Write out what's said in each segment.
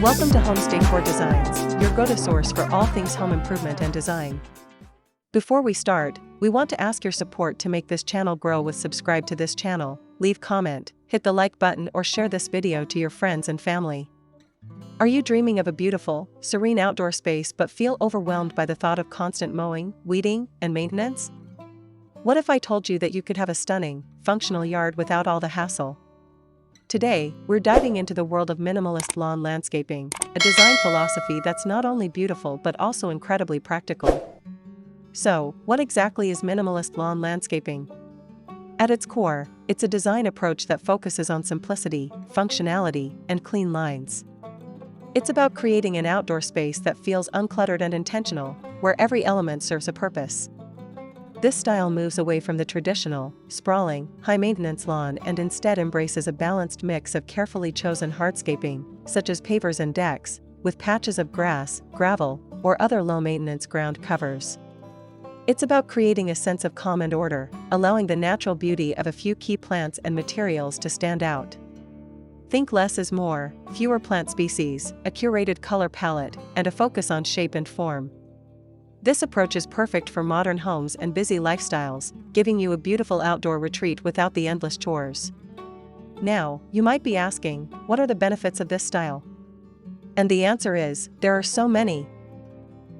Welcome to Homes Decor Designs, your go-to source for all things home improvement and design. Before we start, we want to ask your support to make this channel grow with subscribe to this channel, leave comment, hit the like button or share this video to your friends and family. Are you dreaming of a beautiful, serene outdoor space but feel overwhelmed by the thought of constant mowing, weeding, and maintenance? What if I told you that you could have a stunning, functional yard without all the hassle? Today, we're diving into the world of minimalist lawn landscaping, a design philosophy that's not only beautiful but also incredibly practical. So, what exactly is minimalist lawn landscaping? At its core, it's a design approach that focuses on simplicity, functionality, and clean lines. It's about creating an outdoor space that feels uncluttered and intentional, where every element serves a purpose. This style moves away from the traditional, sprawling, high-maintenance lawn and instead embraces a balanced mix of carefully chosen hardscaping, such as pavers and decks, with patches of grass, gravel, or other low-maintenance ground covers. It's about creating a sense of calm and order, allowing the natural beauty of a few key plants and materials to stand out. Think less is more, fewer plant species, a curated color palette, and a focus on shape and form. This approach is perfect for modern homes and busy lifestyles, giving you a beautiful outdoor retreat without the endless chores. Now, you might be asking, what are the benefits of this style? And the answer is, there are so many.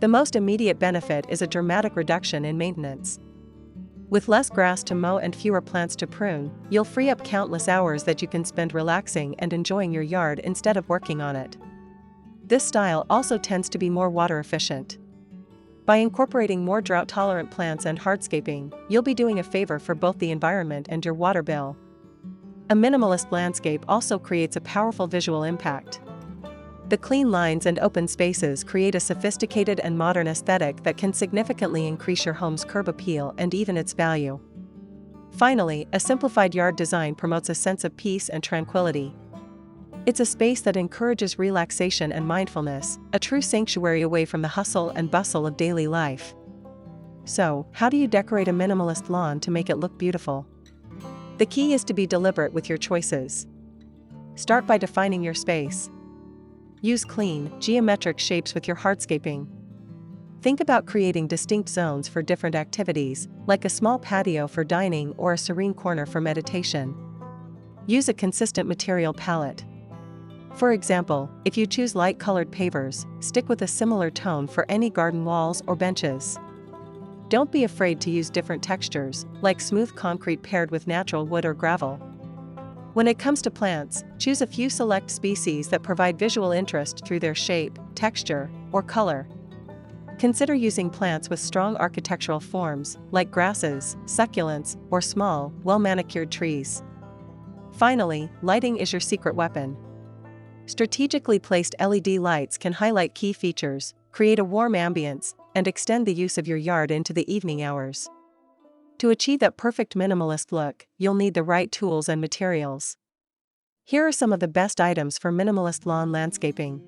The most immediate benefit is a dramatic reduction in maintenance. With less grass to mow and fewer plants to prune, you'll free up countless hours that you can spend relaxing and enjoying your yard instead of working on it. This style also tends to be more water efficient. By incorporating more drought-tolerant plants and hardscaping, you'll be doing a favor for both the environment and your water bill. A minimalist landscape also creates a powerful visual impact. The clean lines and open spaces create a sophisticated and modern aesthetic that can significantly increase your home's curb appeal and even its value. Finally, a simplified yard design promotes a sense of peace and tranquility. It's a space that encourages relaxation and mindfulness, a true sanctuary away from the hustle and bustle of daily life. So, how do you decorate a minimalist lawn to make it look beautiful? The key is to be deliberate with your choices. Start by defining your space. Use clean, geometric shapes with your hardscaping. Think about creating distinct zones for different activities, like a small patio for dining or a serene corner for meditation. Use a consistent material palette. For example, if you choose light-colored pavers, stick with a similar tone for any garden walls or benches. Don't be afraid to use different textures, like smooth concrete paired with natural wood or gravel. When it comes to plants, choose a few select species that provide visual interest through their shape, texture, or color. Consider using plants with strong architectural forms, like grasses, succulents, or small, well-manicured trees. Finally, lighting is your secret weapon. Strategically placed LED lights can highlight key features, create a warm ambience, and extend the use of your yard into the evening hours. To achieve that perfect minimalist look, you'll need the right tools and materials. Here are some of the best items for minimalist lawn landscaping.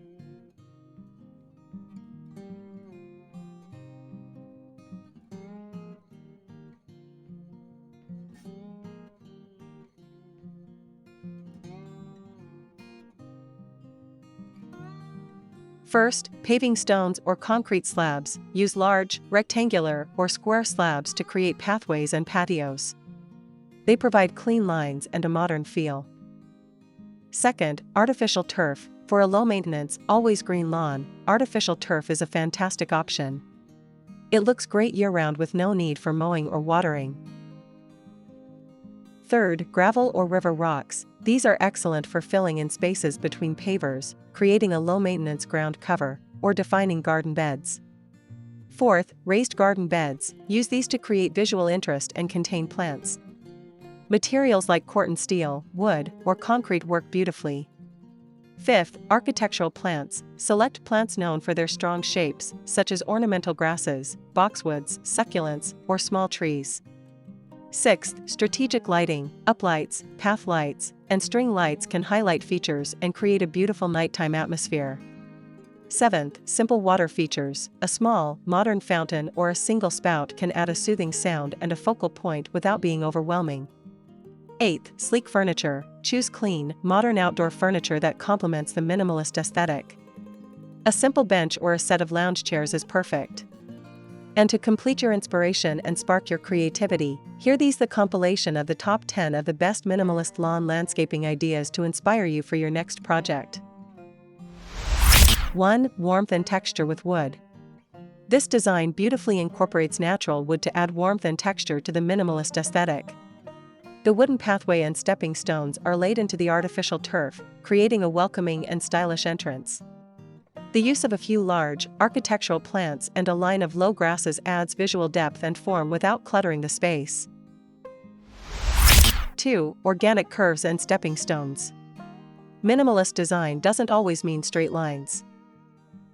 First, paving stones or concrete slabs. Use large, rectangular, or square slabs to create pathways and patios. They provide clean lines and a modern feel. Second, artificial turf. For a low-maintenance, always green lawn, artificial turf is a fantastic option. It looks great year-round with no need for mowing or watering. Third, gravel or river rocks. These are excellent for filling in spaces between pavers, creating a low-maintenance ground cover, or defining garden beds. Fourth, raised garden beds. Use these to create visual interest and contain plants. Materials like corten steel, wood, or concrete work beautifully. Fifth, architectural plants. Select plants known for their strong shapes, such as ornamental grasses, boxwoods, succulents, or small trees. Sixth, strategic lighting. Uplights, path lights, and string lights can highlight features and create a beautiful nighttime atmosphere. Seventh, simple water features. A small, modern fountain or a single spout can add a soothing sound and a focal point without being overwhelming. Eighth, sleek furniture. Choose clean, modern outdoor furniture that complements the minimalist aesthetic. A simple bench or a set of lounge chairs is perfect. And to complete your inspiration and spark your creativity, here these the compilation of the top 10 of the best minimalist lawn landscaping ideas to inspire you for your next project. 1. Warmth and texture with wood. This design beautifully incorporates natural wood to add warmth and texture to the minimalist aesthetic. The wooden pathway and stepping stones are laid into the artificial turf, creating a welcoming and stylish entrance. The use of a few large, architectural plants and a line of low grasses adds visual depth and form without cluttering the space. 2. Organic curves and stepping stones. Minimalist design doesn't always mean straight lines.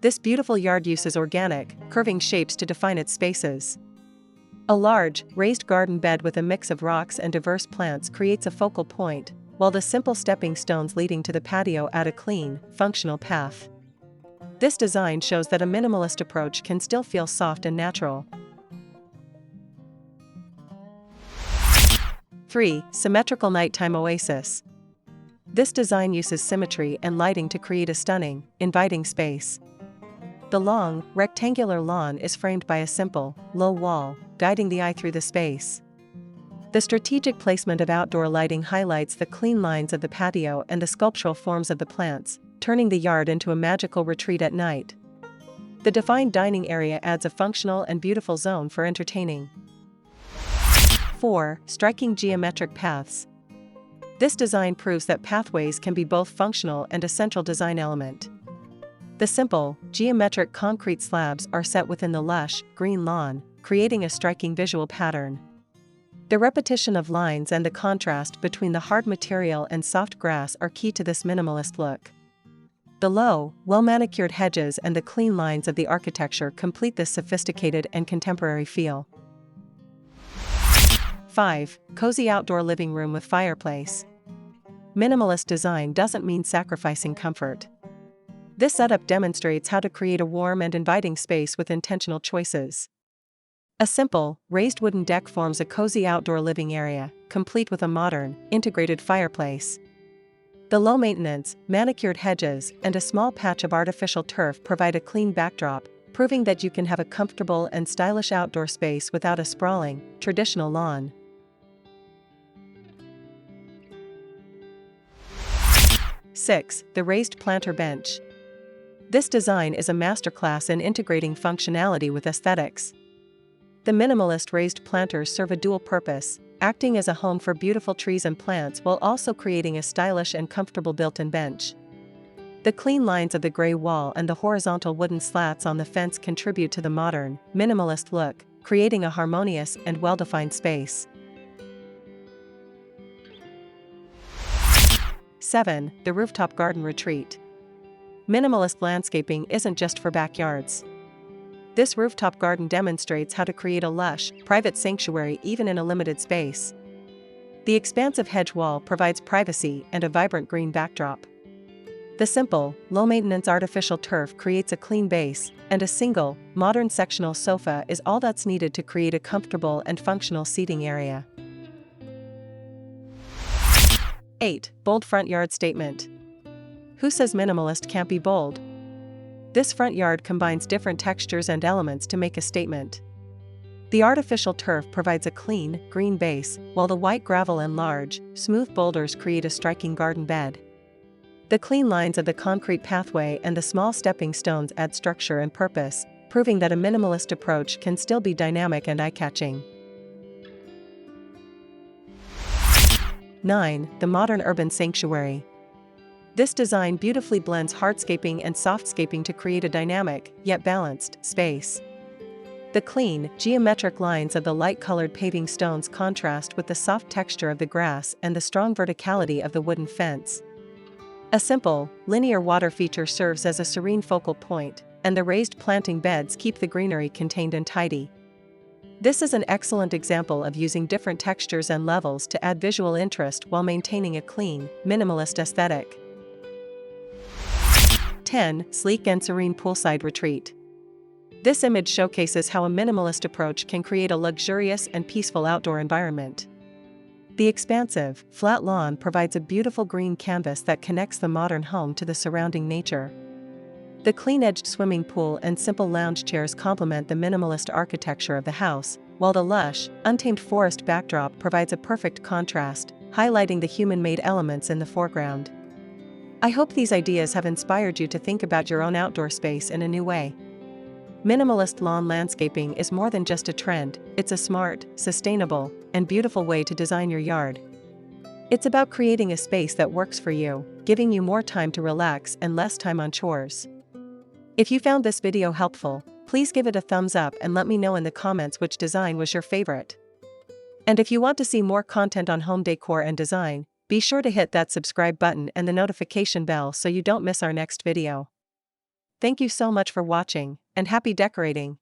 This beautiful yard uses organic, curving shapes to define its spaces. A large, raised garden bed with a mix of rocks and diverse plants creates a focal point, while the simple stepping stones leading to the patio add a clean, functional path. This design shows that a minimalist approach can still feel soft and natural. 3. Symmetrical nighttime oasis. This design uses symmetry and lighting to create a stunning, inviting space. The long, rectangular lawn is framed by a simple, low wall, guiding the eye through the space. The strategic placement of outdoor lighting highlights the clean lines of the patio and the sculptural forms of the plants, turning the yard into a magical retreat at night. The defined dining area adds a functional and beautiful zone for entertaining. 4. Striking geometric paths. This design proves that pathways can be both functional and a central design element. The simple, geometric concrete slabs are set within the lush, green lawn, creating a striking visual pattern. The repetition of lines and the contrast between the hard material and soft grass are key to this minimalist look. The low, well-manicured hedges and the clean lines of the architecture complete this sophisticated and contemporary feel. 5. Cozy outdoor living room with fireplace. Minimalist design doesn't mean sacrificing comfort. This setup demonstrates how to create a warm and inviting space with intentional choices. A simple, raised wooden deck forms a cozy outdoor living area, complete with a modern, integrated fireplace. The low-maintenance, manicured hedges and a small patch of artificial turf provide a clean backdrop, proving that you can have a comfortable and stylish outdoor space without a sprawling, traditional lawn. 6. The raised planter bench. This design is a masterclass in integrating functionality with aesthetics. The minimalist raised planters serve a dual purpose, acting as a home for beautiful trees and plants while also creating a stylish and comfortable built-in bench. The clean lines of the gray wall and the horizontal wooden slats on the fence contribute to the modern, minimalist look, creating a harmonious and well-defined space. 7. The rooftop garden retreat. Minimalist landscaping isn't just for backyards. This rooftop garden demonstrates how to create a lush, private sanctuary even in a limited space. The expansive hedge wall provides privacy and a vibrant green backdrop. The simple, low-maintenance artificial turf creates a clean base, and a single, modern sectional sofa is all that's needed to create a comfortable and functional seating area. 8. Bold front yard statement. Who says minimalist can't be bold? This front yard combines different textures and elements to make a statement. The artificial turf provides a clean, green base, while the white gravel and large, smooth boulders create a striking garden bed. The clean lines of the concrete pathway and the small stepping stones add structure and purpose, proving that a minimalist approach can still be dynamic and eye-catching. 9. The modern urban sanctuary. This design beautifully blends hardscaping and softscaping to create a dynamic, yet balanced, space. The clean, geometric lines of the light-colored paving stones contrast with the soft texture of the grass and the strong verticality of the wooden fence. A simple, linear water feature serves as a serene focal point, and the raised planting beds keep the greenery contained and tidy. This is an excellent example of using different textures and levels to add visual interest while maintaining a clean, minimalist aesthetic. 10. Sleek and serene poolside retreat. This image showcases how a minimalist approach can create a luxurious and peaceful outdoor environment. The expansive, flat lawn provides a beautiful green canvas that connects the modern home to the surrounding nature. The clean-edged swimming pool and simple lounge chairs complement the minimalist architecture of the house, while the lush, untamed forest backdrop provides a perfect contrast, highlighting the human-made elements in the foreground. I hope these ideas have inspired you to think about your own outdoor space in a new way. Minimalist lawn landscaping is more than just a trend, it's a smart, sustainable, and beautiful way to design your yard. It's about creating a space that works for you, giving you more time to relax and less time on chores. If you found this video helpful, please give it a thumbs up and let me know in the comments which design was your favorite. And if you want to see more content on home decor and design, be sure to hit that subscribe button and the notification bell so you don't miss our next video. Thank you so much for watching, and happy decorating!